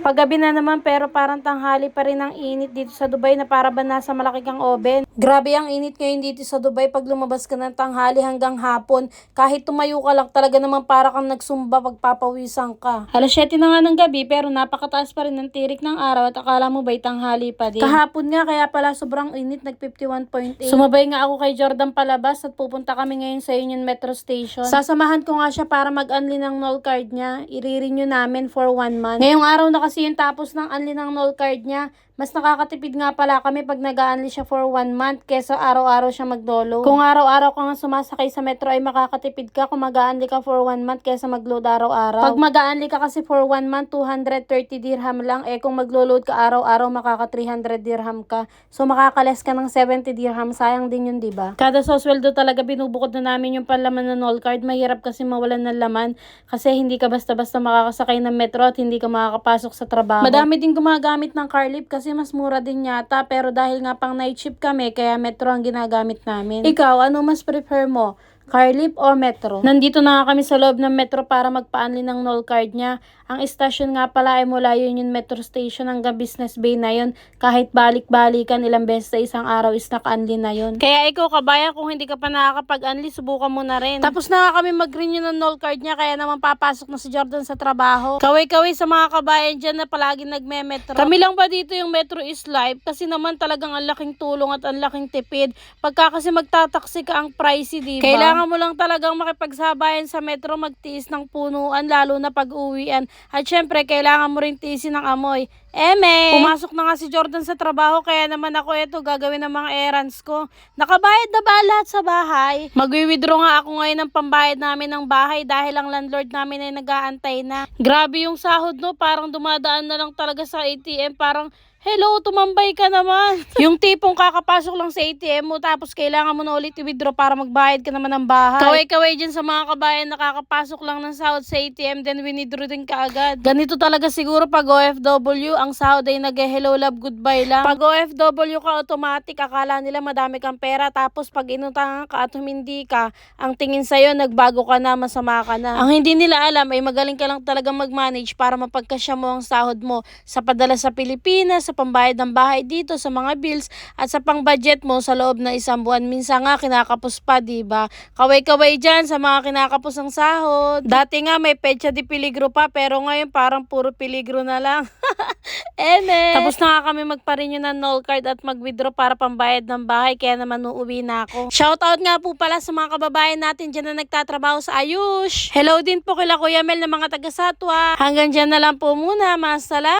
Paggabi na naman pero parang tanghali pa rin ang init dito sa Dubai na para ba nasa malaki kang oven. Grabe ang init ngayon dito sa Dubai pag lumabas ka ng tanghali hanggang hapon. Kahit tumayo ka lang talaga naman para kang nagsumba pagpapawisan ka. Alas 7 na nga ng gabi pero napakataas pa rin ng tirik ng araw at akala mo ba'y tanghali pa din. Kahapon nga kaya pala sobrang init, nag 51.8. Sumabay nga ako kay Jordan palabas at pupunta kami ngayon sa Union Metro Station. Sasamahan ko nga siya para mag-unli ng NOL card niya. I-renew namin for 1 month. Ngayong araw na kasi yung tapos ng unli ng NOL card niya. Mas nakakatipid nga pala kami pag nag-unli siya for 1 month kesa araw-araw siya mag-download. Kung araw-araw ka nga sumasakay sa metro ay makakatipid ka kung mag-unli ka for 1 month kesa mag-load araw-araw. Pag mag-unli ka kasi for 1 month, 230 dirham lang. Kung mag-load ka araw-araw, makaka 300 dirham ka. So makakales ka ng 70 dirham. Sayang din yun, diba? Kada sosweldo talaga binubukod na namin yung panlaman ng NOL card. Mahirap kasi mawalan ng laman kasi hindi ka basta-basta makakasakay ng metro at hindi ka makakapasok sa trabaho. Madami din gumagamit ng Carlip kasi mas mura din yata, pero dahil nga pang night shift kami, kaya metro ang ginagamit namin. Ikaw, ano mas prefer mo? Carlip o metro? Nandito na nga kami sa loob ng metro para magpa-unli ng NOL card niya. Ang istasyon nga pala ay mula Union Metro Station hanggang Business Bay na yun. Kahit balik-balikan ilang beses sa isang araw is naka-unli na yun. Kaya ikaw kabayan, kung hindi ka pa nakakapag-unli, subukan mo na rin. Tapos na nga kami mag-renew ng NOL card niya, kaya naman papasok na si Jordan sa trabaho. Kaway-kaway sa mga kabayan dyan na palagi nagme-metro. Kami lang ba dito yung Metro is life? Kasi naman talagang ang laking tulong at ang laking tipid. Pagka kasi magtataksi ka ang pricey, diba? Kailangan mo lang talagang makipagsabayan sa metro, magtiis ng punuan, lalo na pag-uwian. At syempre, kailangan mo rin tiisin ng amoy. Pumasok na nga si Jordan sa trabaho, kaya naman ako gagawin ng mga errands ko. Nakabayad na ba lahat sa bahay? Magwi-withdraw nga ako ngayon ng pambayad namin ng bahay dahil ang landlord namin ay nag-aantay na. Grabe yung sahod, no? Parang dumadaan na lang talaga sa ATM, parang hello, tumambay ka naman. Yung tipong kakapasok lang sa ATM mo tapos kailangan mo na ulit i-withdraw para magbayad ka naman ng bahay. Kaway-kaway dyan sa mga kabayan nakakapasok lang ng sahod sa ATM then withdraw din ka agad. Ganito talaga siguro pag OFW, ang sahod ay nag-hello love goodbye lang. Pag OFW ka, automatic akala nila madami kang pera tapos pag inutangan ka at humindi ka, ang tingin sa'yo nagbago ka na, masama ka na. Ang hindi nila alam ay magaling ka lang talagang mag-manage para mapagkasya mo ang sahod mo sa padala sa Pilipinas, sa pambayad ng bahay dito, sa mga bills, at sa pang-budget mo sa loob ng isang buwan. Minsan nga kinakapos pa, diba? Kaway-kaway dyan sa mga kinakapos ng sahod. Dati nga may petsa di peligro pa, pero ngayon parang puro peligro na lang. Tapos na nga kami magpa-renew ng NOL card at mag-withdraw para pambayad ng bahay, kaya naman uuwi na ako. Shoutout nga po pala sa mga kababayan natin dyan na nagtatrabaho sa Ayush. Hello din po kila Kuya Mel ng mga taga-Satwa. Hanggang dyan na lang po muna. Masala.